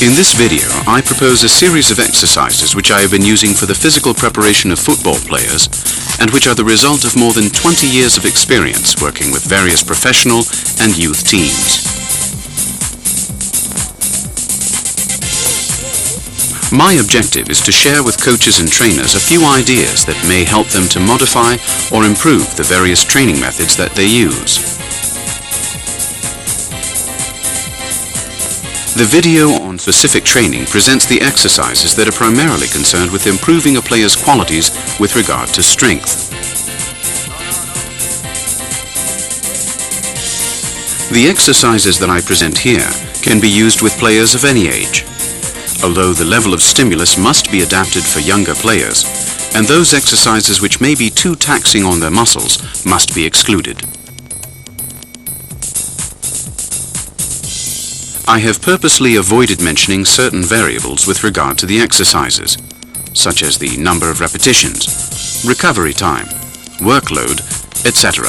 In this video, I propose a series of exercises which I have been using for the physical preparation of football players and which are the result of more than 20 years of experience working with various professional and youth teams. My objective is to share with coaches and trainers a few ideas that may help them to modify or improve the various training methods that they use. The video on specific training presents the exercises that are primarily concerned with improving a player's qualities with regard to strength. The exercises that I present here can be used with players of any age, although the level of stimulus must be adapted for younger players, and those exercises which may be too taxing on their muscles must be excluded. I have purposely avoided mentioning certain variables with regard to the exercises, such as the number of repetitions, recovery time, workload, etc.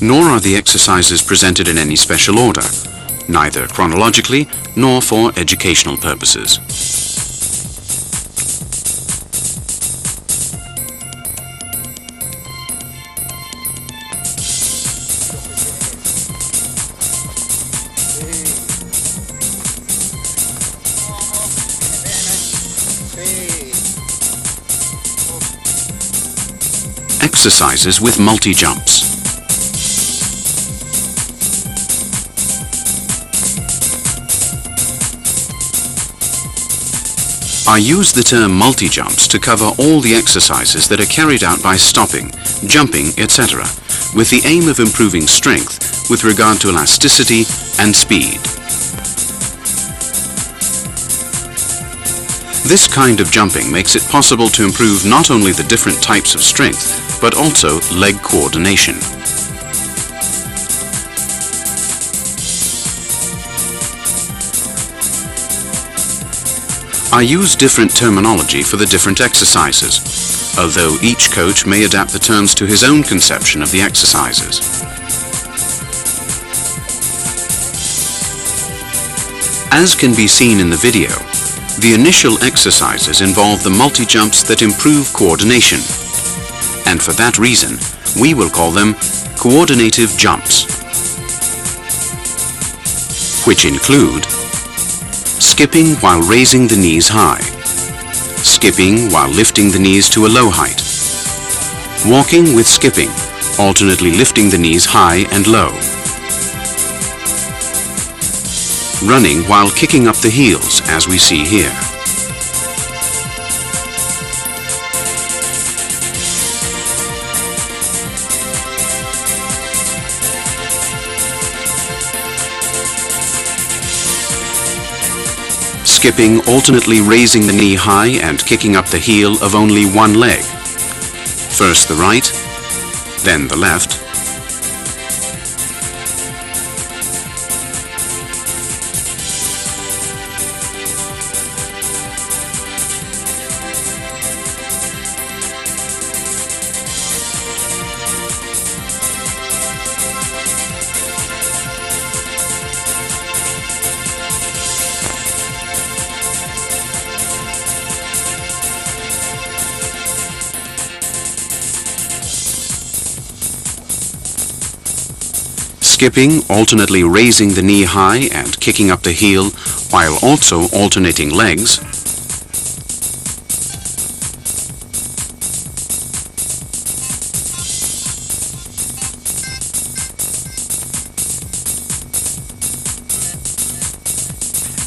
Nor are the exercises presented in any special order, neither chronologically nor for educational purposes. Exercises with multi-jumps. I use the term multi-jumps to cover all the exercises that are carried out by stopping, jumping, etc., with the aim of improving strength with regard to elasticity and speed. This kind of jumping makes it possible to improve not only the different types of strength, but also leg coordination. I use different terminology for the different exercises, although each coach may adapt the terms to his own conception of the exercises. As can be seen in the video, the initial exercises involve the multi-jumps that improve coordination, and for that reason, we will call them coordinative jumps, which include skipping while raising the knees high, skipping while lifting the knees to a low height, walking with skipping, alternately lifting the knees high and low, running while kicking up the heels, as we see here. Skipping, alternately raising the knee high and kicking up the heel of only one leg. First the right, then the left, skipping, alternately raising the knee high and kicking up the heel while also alternating legs,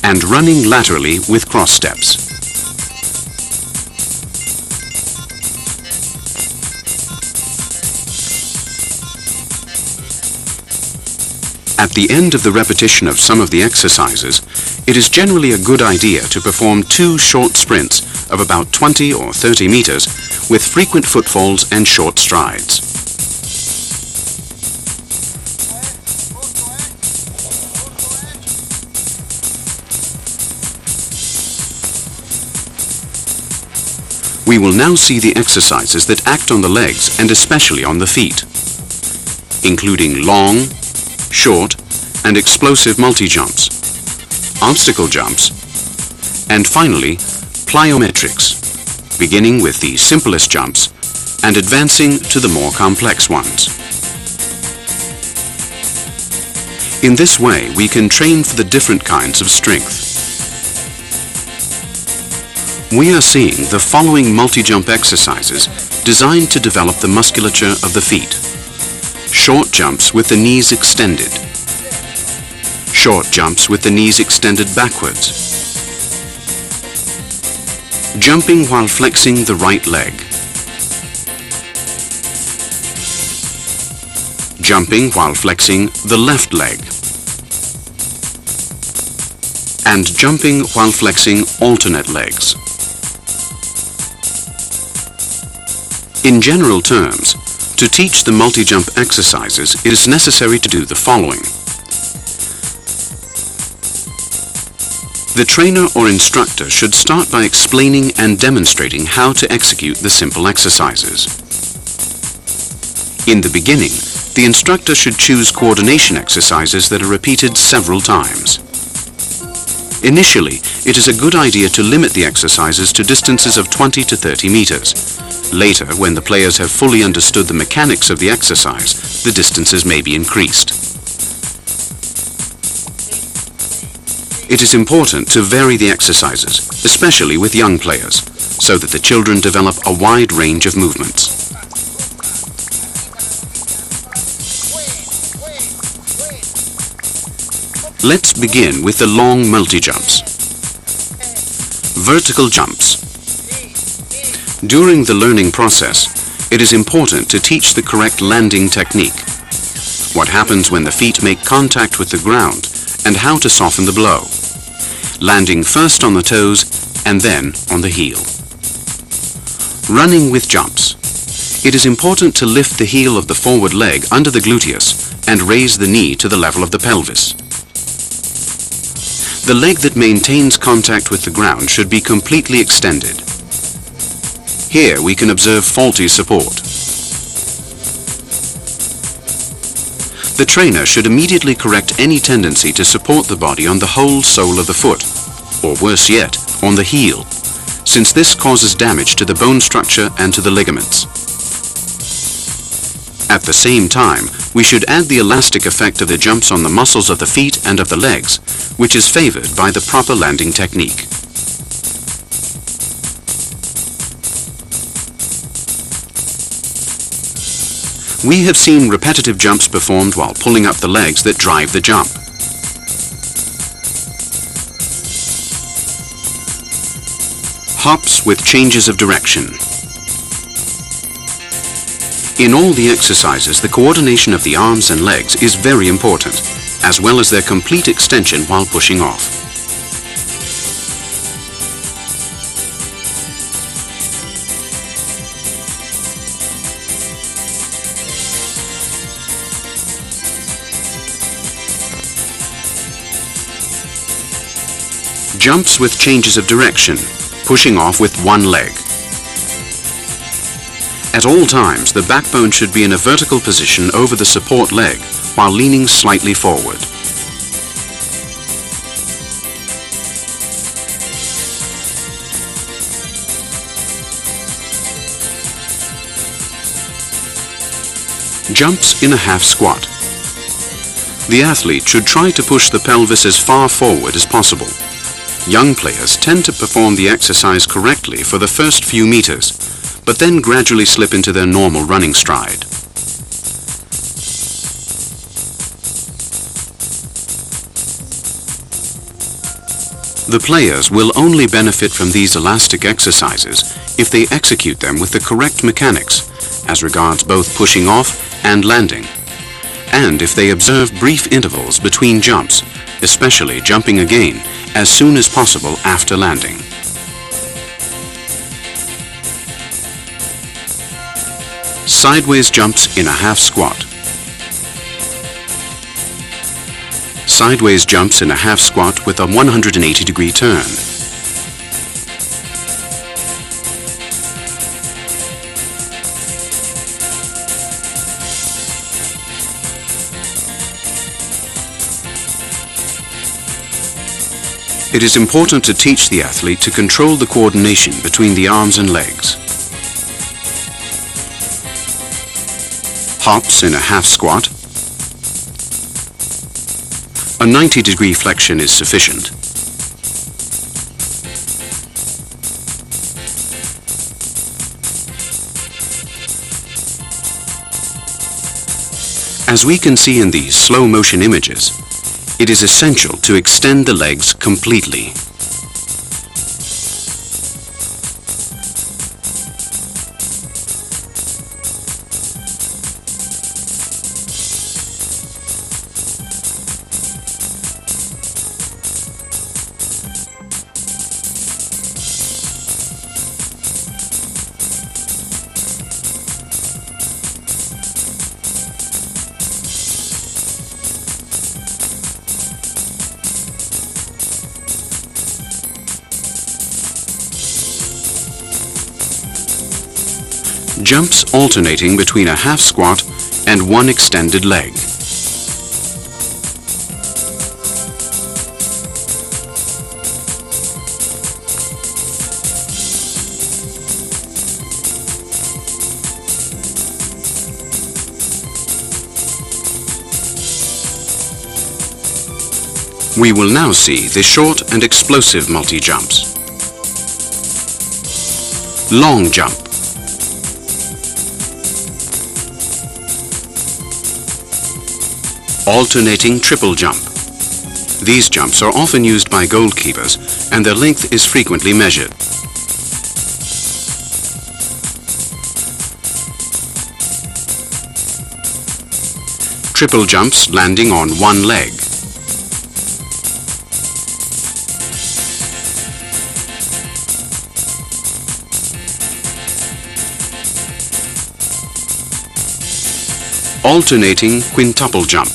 and running laterally with cross steps. At the end of the repetition of some of the exercises, it is generally a good idea to perform 2 short sprints of about 20 or 30 meters with frequent footfalls and short strides. We will now see the exercises that act on the legs and especially on the feet, including long, short and explosive multi-jumps, obstacle jumps, and finally, plyometrics, beginning with the simplest jumps and advancing to the more complex ones. In this way, we can train for the different kinds of strength. We are seeing the following multi-jump exercises designed to develop the musculature of the feet. Short jumps with the knees extended. Short jumps with the knees extended backwards. Jumping while flexing the right leg. Jumping while flexing the left leg. And jumping while flexing alternate legs. In general terms, to teach the multi-jump exercises, it is necessary to do the following. The trainer or instructor should start by explaining and demonstrating how to execute the simple exercises. In the beginning, the instructor should choose coordination exercises that are repeated several times. Initially, it is a good idea to limit the exercises to distances of 20 to 30 meters. Later, when the players have fully understood the mechanics of the exercise, the distances may be increased. It is important to vary the exercises, especially with young players, so that the children develop a wide range of movements. Let's begin with the long multi-jumps. Vertical jumps. During the learning process, it is important to teach the correct landing technique. What happens when the feet make contact with the ground and how to soften the blow. Landing first on the toes and then on the heel. Running with jumps. It is important to lift the heel of the forward leg under the gluteus and raise the knee to the level of the pelvis. The leg that maintains contact with the ground should be completely extended. Here we can observe faulty support. The trainer should immediately correct any tendency to support the body on the whole sole of the foot, or worse yet, on the heel, since this causes damage to the bone structure and to the ligaments. At the same time, we should add the elastic effect of the jumps on the muscles of the feet and of the legs, which is favored by the proper landing technique. We have seen repetitive jumps performed while pulling up the legs that drive the jump. Hops with changes of direction. In all the exercises, the coordination of the arms and legs is very important, as well as their complete extension while pushing off. Jumps with changes of direction, pushing off with one leg. At all times, the backbone should be in a vertical position over the support leg while leaning slightly forward. Jumps in a half squat. The athlete should try to push the pelvis as far forward as possible. Young players tend to perform the exercise correctly for the first few meters, but then gradually slip into their normal running stride. The players will only benefit from these elastic exercises if they execute them with the correct mechanics as regards both pushing off and landing, and if they observe brief intervals between jumps, especially jumping again as soon as possible after landing. Sideways jumps in a half squat. Sideways jumps in a half squat with a 180-degree turn. It is important to teach the athlete to control the coordination between the arms and legs. Hops in a half squat. A 90-degree flexion is sufficient. As we can see in these slow motion images, it is essential to extend the legs completely. Jumps alternating between a half squat and one extended leg. We will now see the short and explosive multi-jumps. Long jump. Alternating triple jump. These jumps are often used by goalkeepers and their length is frequently measured. Triple jumps landing on one leg. Alternating quintuple jump.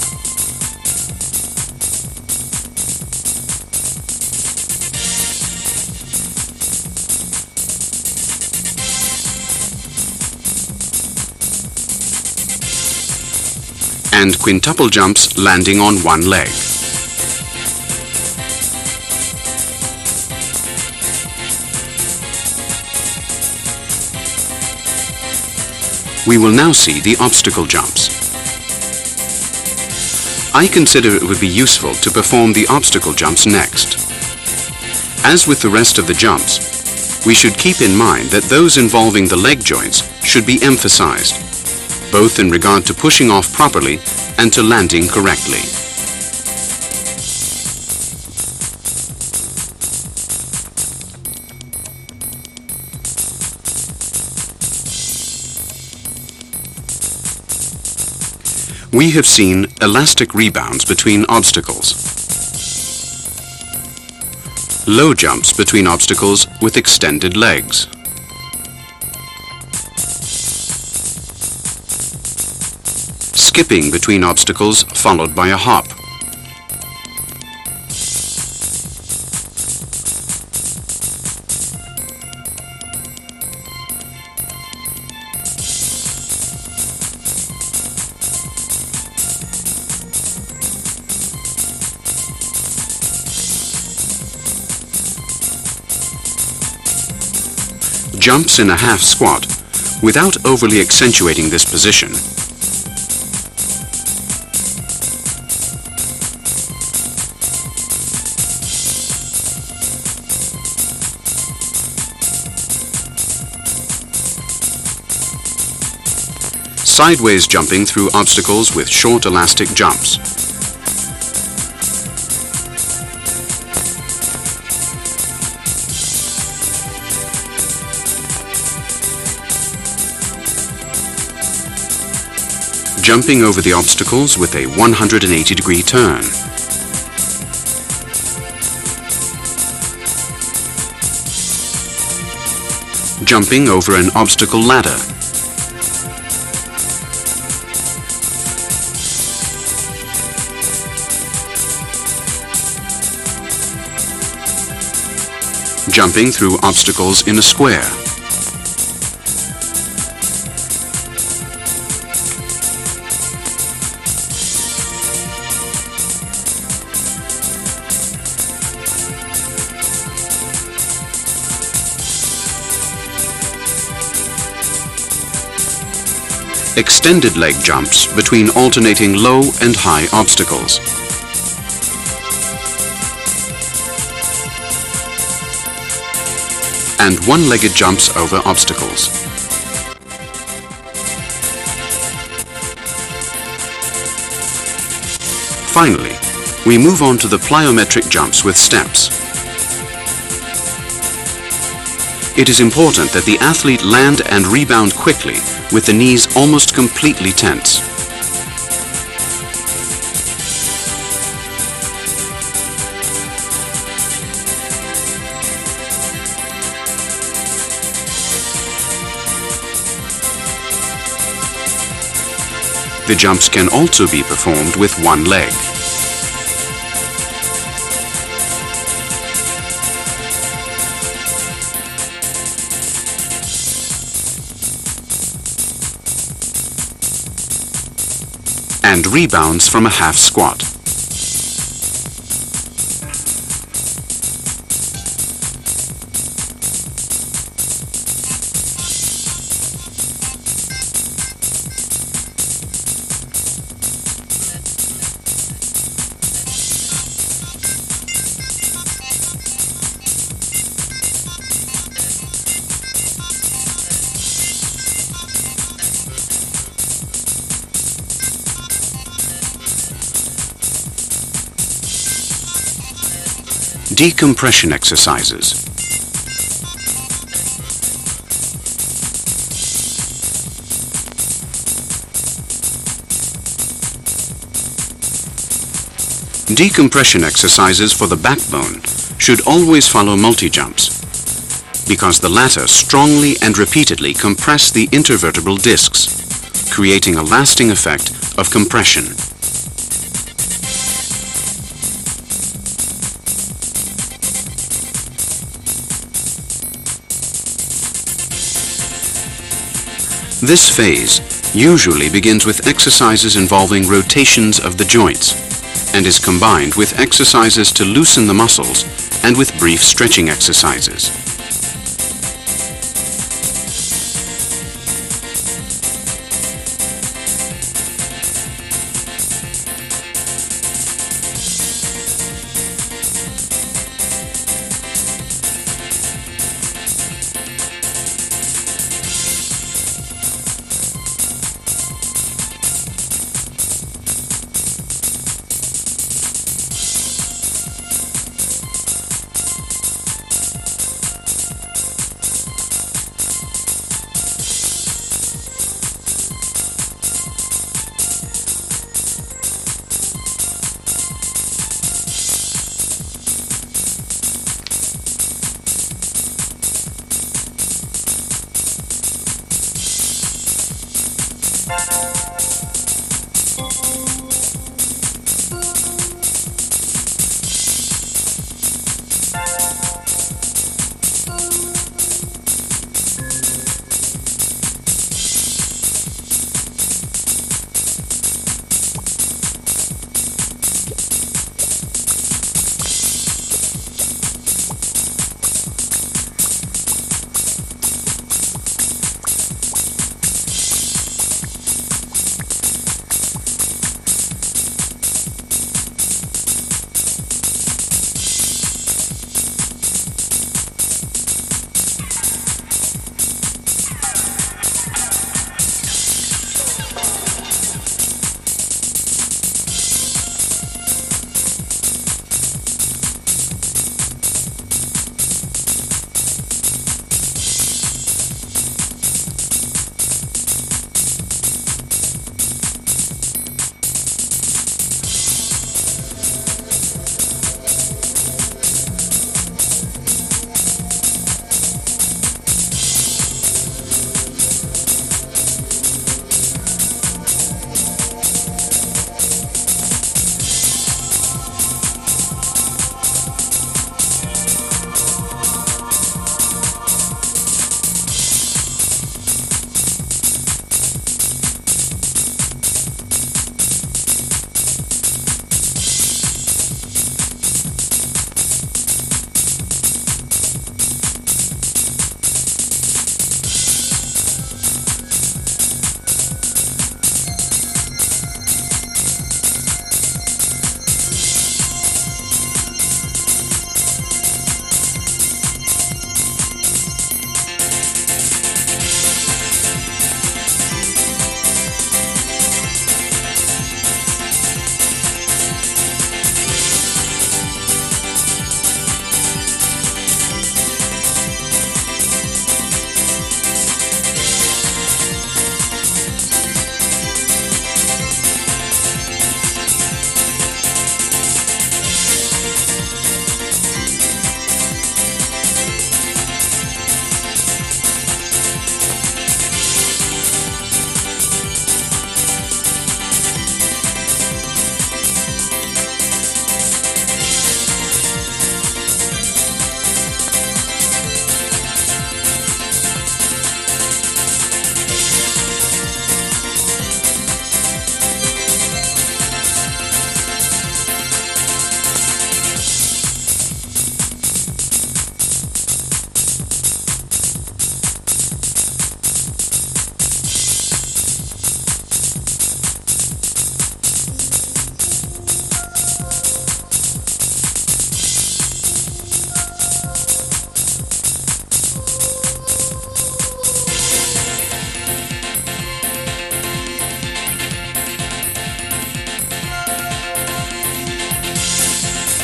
And quintuple jumps landing on one leg. We will now see the obstacle jumps. I consider it would be useful to perform the obstacle jumps next. As with the rest of the jumps, we should keep in mind that those involving the leg joints should be emphasized, both in regard to pushing off properly and to landing correctly. We have seen elastic rebounds between obstacles, low jumps between obstacles with extended legs, skipping between obstacles followed by a hop, jumps in a half squat without overly accentuating this position. Sideways jumping through obstacles with short elastic jumps. Jumping over the obstacles with a 180-degree turn. Jumping over an obstacle ladder. Jumping through obstacles in a square. extended leg jumps between alternating low and high obstacles. And one-legged jumps over obstacles. Finally, we move on to the plyometric jumps with steps. It is important that the athlete land and rebound quickly with the knees almost completely tense. The jumps can also be performed with one leg. And rebounds from a half squat. Decompression exercises. Decompression exercises for the backbone should always follow multi-jumps, because the latter strongly and repeatedly compress the intervertebral discs, creating a lasting effect of compression. This phase usually begins with exercises involving rotations of the joints and is combined with exercises to loosen the muscles and with brief stretching exercises.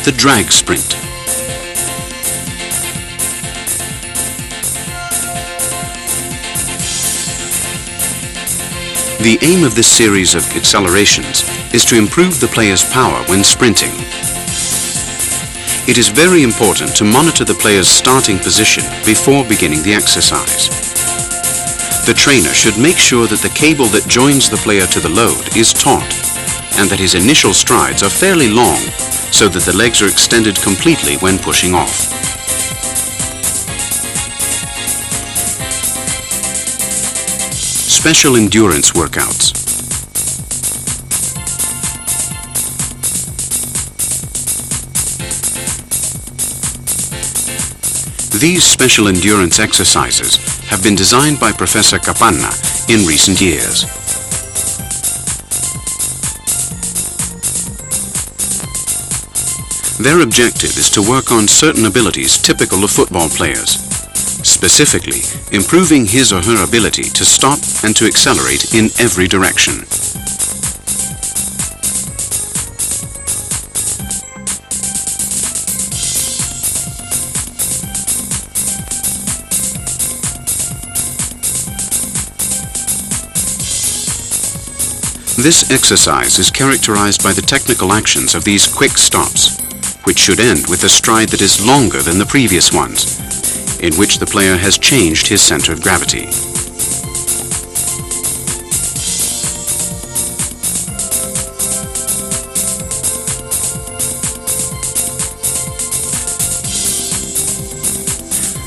the drag sprint. The aim of this series of accelerations is to improve the player's power when sprinting. It is very important to monitor the player's starting position before beginning the exercise. The trainer should make sure that the cable that joins the player to the load is taut and that his initial strides are fairly long so that the legs are extended completely when pushing off. Special endurance workouts. These special endurance exercises have been designed by Professor Capanna in recent years. Their objective is to work on certain abilities typical of football players, specifically improving his or her ability to stop and to accelerate in every direction. This exercise is characterized by the technical actions of these quick stops, which should end with a stride that is longer than the previous ones, in which the player has changed his center of gravity.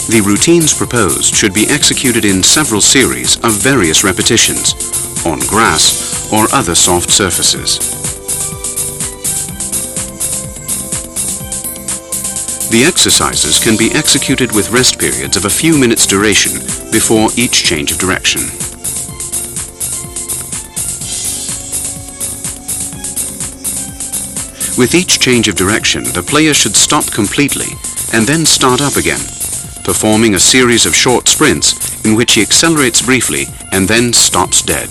The routines proposed should be executed in several series of various repetitions, on grass or other soft surfaces. The exercises can be executed with rest periods of a few minutes duration before each change of direction. With each change of direction, the player should stop completely and then start up again, performing a series of short sprints in which he accelerates briefly and then stops dead.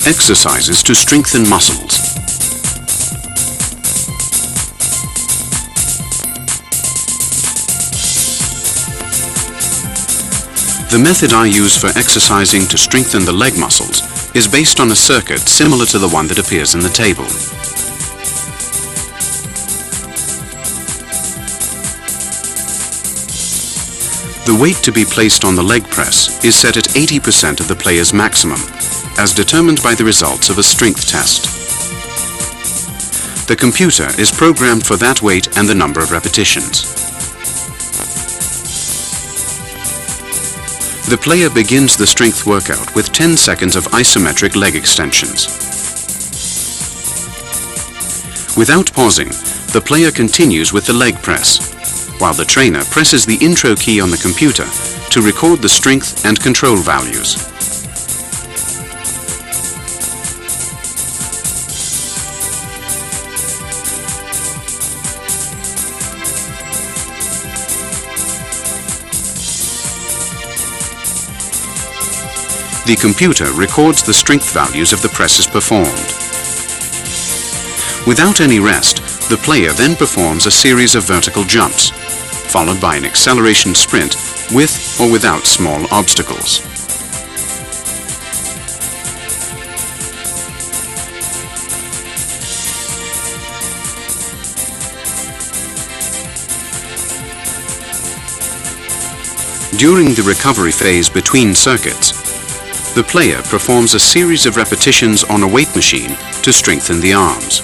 Exercises to strengthen muscles. The method I use for exercising to strengthen the leg muscles is based on a circuit similar to the one that appears in the table. The weight to be placed on the leg press is set at 80% of the player's maximum, as determined by the results of a strength test. The computer is programmed for that weight and the number of repetitions. The player begins the strength workout with 10 seconds of isometric leg extensions. Without pausing, the player continues with the leg press, while the trainer presses the intro key on the computer to record the strength and control values. The computer records the strength values of the presses performed. Without any rest, the player then performs a series of vertical jumps, followed by an acceleration sprint with or without small obstacles. During the recovery phase between circuits, the player performs a series of repetitions on a weight machine to strengthen the arms.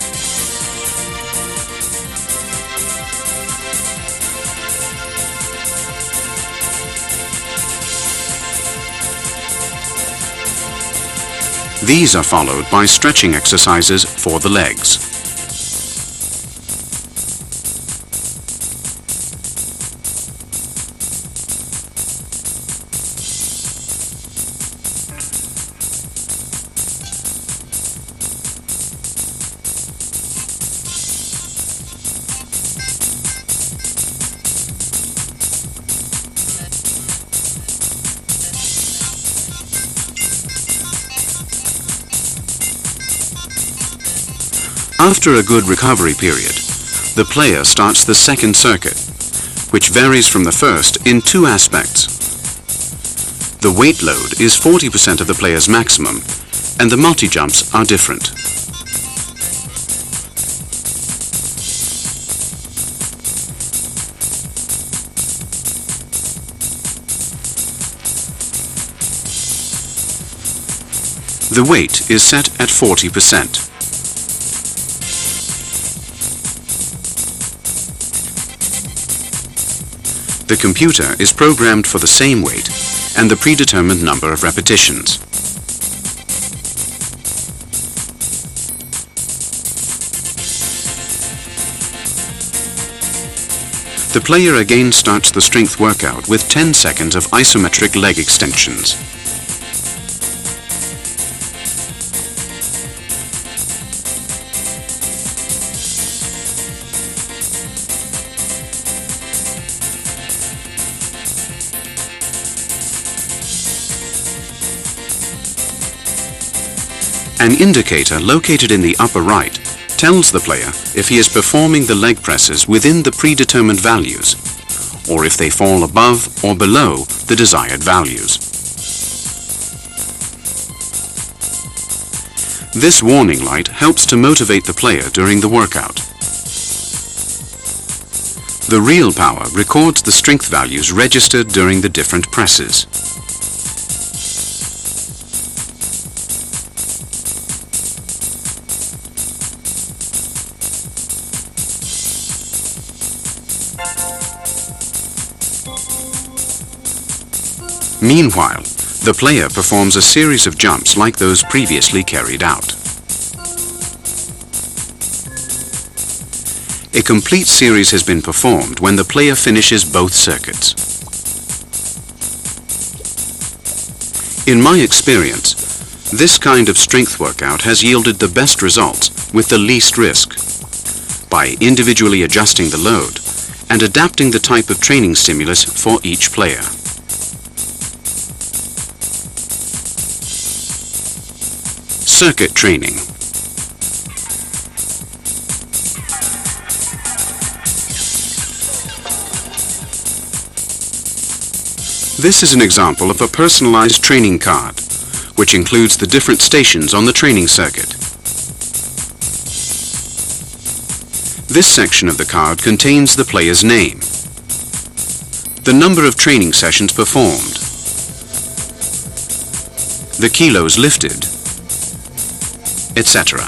These are followed by stretching exercises for the legs. After a good recovery period, the player starts the second circuit, which varies from the first in two aspects. The weight load is 40% of the player's maximum, and the multi-jumps are different. The weight is set at 40%. The computer is programmed for the same weight and the predetermined number of repetitions. The player again starts the strength workout with 10 seconds of isometric leg extensions. An indicator located in the upper right tells the player if he is performing the leg presses within the predetermined values, or if they fall above or below the desired values. This warning light helps to motivate the player during the workout. The real power records the strength values registered during the different presses. Meanwhile, the player performs a series of jumps like those previously carried out. A complete series has been performed when the player finishes both circuits. In my experience, this kind of strength workout has yielded the best results with the least risk, by individually adjusting the load and adapting the type of training stimulus for each player. Circuit training. This is an example of a personalized training card, which includes the different stations on the training circuit. This section of the card contains the player's name, the number of training sessions performed, the kilos lifted, etc.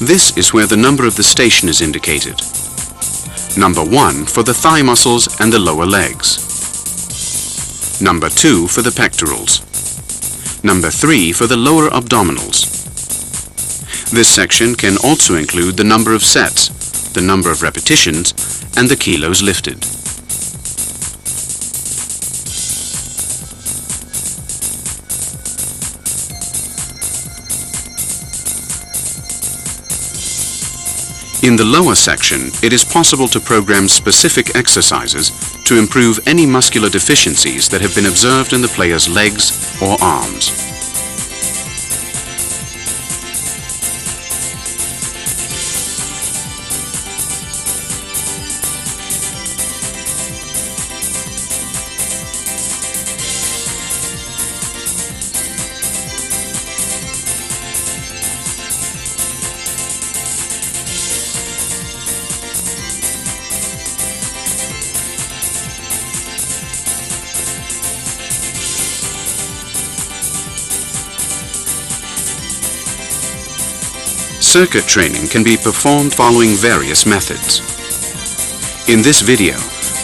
This is where the number of the station is indicated. Number 1 for the thigh muscles and the lower legs. Number 2 for the pectorals. Number 3 for the lower abdominals. This section can also include the number of sets, the number of repetitions, and the kilos lifted. In the lower section, it is possible to program specific exercises to improve any muscular deficiencies that have been observed in the player's legs or arms. Circuit training can be performed following various methods. In this video,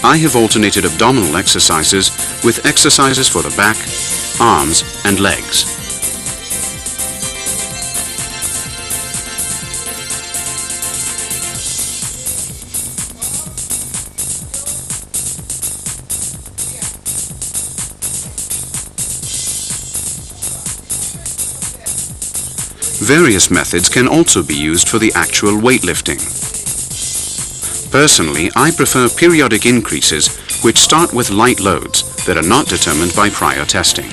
I have alternated abdominal exercises with exercises for the back, arms, and legs. Various methods can also be used for the actual weightlifting. Personally, I prefer periodic increases which start with light loads that are not determined by prior testing.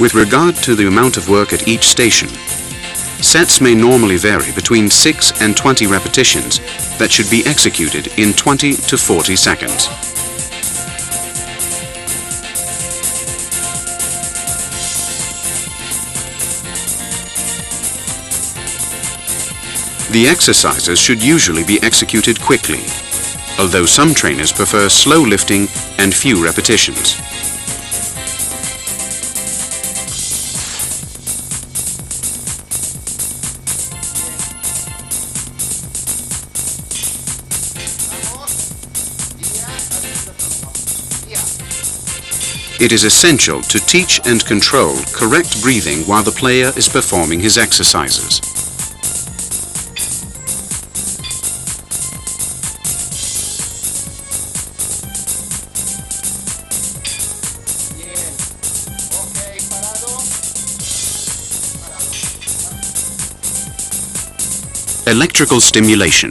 With regard to the amount of work at each station, sets may normally vary between 6 and 20 repetitions that should be executed in 20 to 40 seconds. The exercises should usually be executed quickly, although some trainers prefer slow lifting and few repetitions. It is essential to teach and control correct breathing while the player is performing his exercises. Electrical stimulation.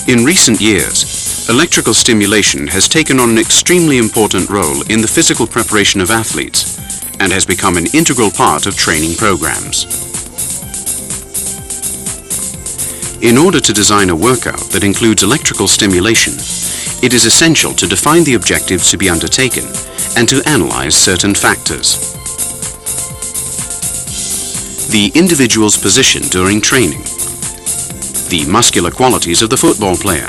In recent years, electrical stimulation has taken on an extremely important role in the physical preparation of athletes and has become an integral part of training programs. In order to design a workout that includes electrical stimulation, it is essential to define the objectives to be undertaken and to analyze certain factors. The individual's position during training, the muscular qualities of the football player,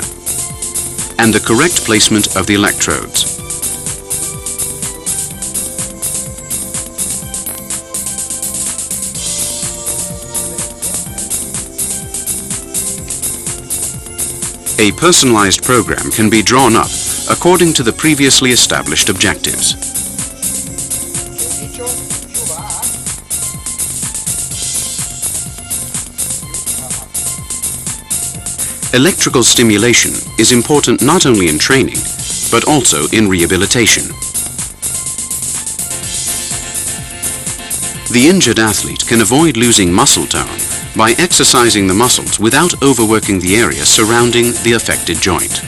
and the correct placement of the electrodes. A personalized program can be drawn up according to the previously established objectives. Electrical stimulation is important not only in training, but also in rehabilitation. The injured athlete can avoid losing muscle tone by exercising the muscles without overworking the area surrounding the affected joint.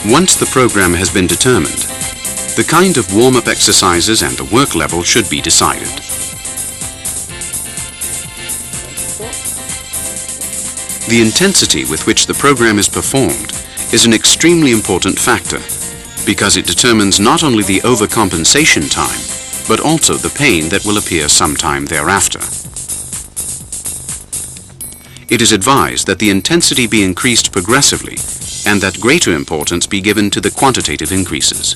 Once the program has been determined, the kind of warm-up exercises and the work level should be decided. The intensity with which the program is performed is an extremely important factor because it determines not only the overcompensation time, but also the pain that will appear sometime thereafter. It is advised that the intensity be increased progressively and that greater importance be given to the quantitative increases.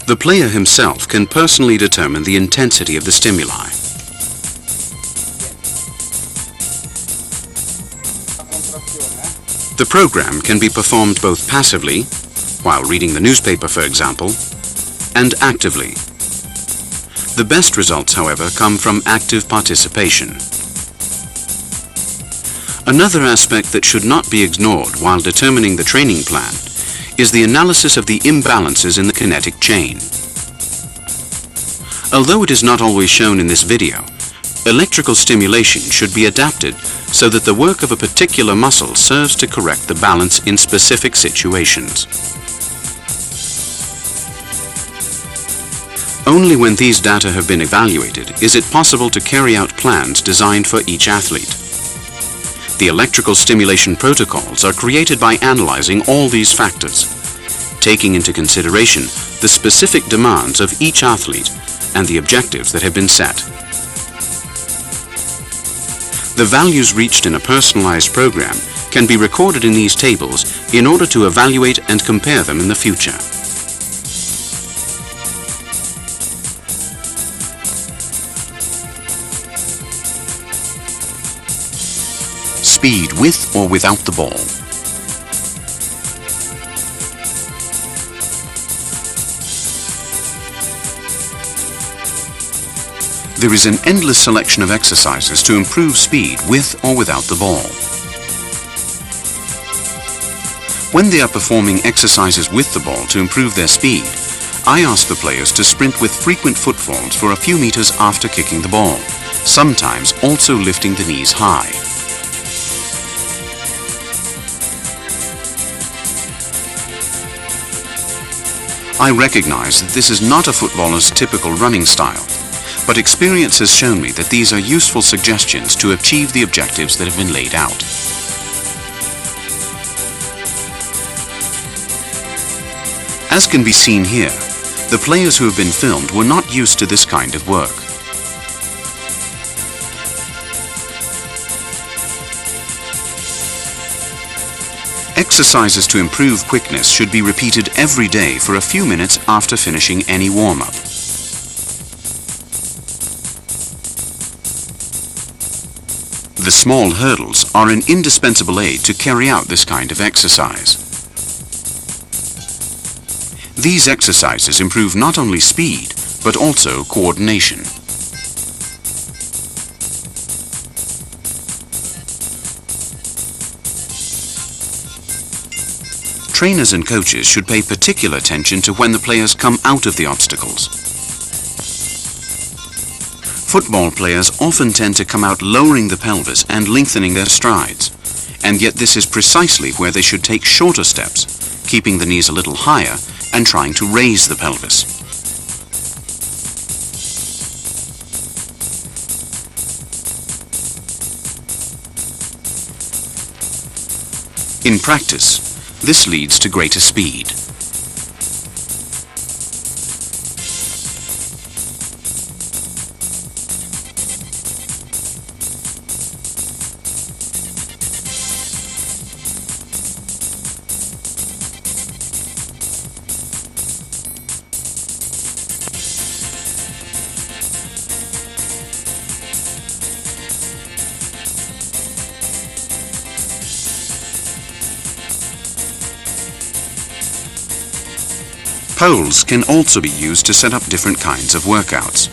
The player himself can personally determine the intensity of the stimuli. The program can be performed both passively, while reading the newspaper for example, and actively. The best results, however, come from active participation. Another aspect that should not be ignored while determining the training plan is the analysis of the imbalances in the kinetic chain. Although it is not always shown in this video, electrical stimulation should be adapted so that the work of a particular muscle serves to correct the balance in specific situations. Only when these data have been evaluated is it possible to carry out plans designed for each athlete. The electrical stimulation protocols are created by analyzing all these factors, taking into consideration the specific demands of each athlete and the objectives that have been set. The values reached in a personalized program can be recorded in these tables in order to evaluate and compare them in the future. Speed with or without the ball. There is an endless selection of exercises to improve speed with or without the ball. When they are performing exercises with the ball to improve their speed, I ask the players to sprint with frequent footfalls for a few meters after kicking the ball, sometimes also lifting the knees high. I recognize that this is not a footballer's typical running style, but experience has shown me that these are useful suggestions to achieve the objectives that have been laid out. As can be seen here, the players who have been filmed were not used to this kind of work. Exercises to improve quickness should be repeated every day for a few minutes after finishing any warm-up. The small hurdles are an indispensable aid to carry out this kind of exercise. These exercises improve not only speed, but also coordination. Trainers and coaches should pay particular attention to when the players come out of the obstacles. Football players often tend to come out lowering the pelvis and lengthening their strides, and yet this is precisely where they should take shorter steps, keeping the knees a little higher and trying to raise the pelvis. In practice, this leads to greater speed. Poles can also be used to set up different kinds of workouts.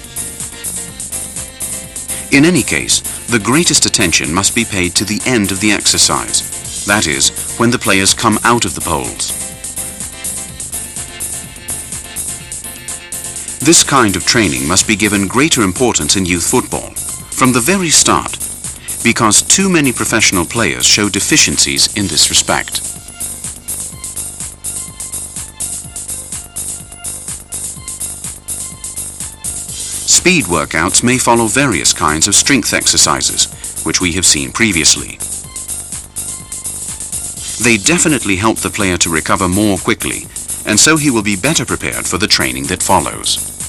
In any case, the greatest attention must be paid to the end of the exercise, that is, when the players come out of the poles. This kind of training must be given greater importance in youth football, from the very start, because too many professional players show deficiencies in this respect. Speed workouts may follow various kinds of strength exercises, which we have seen previously. They definitely help the player to recover more quickly, and so he will be better prepared for the training that follows.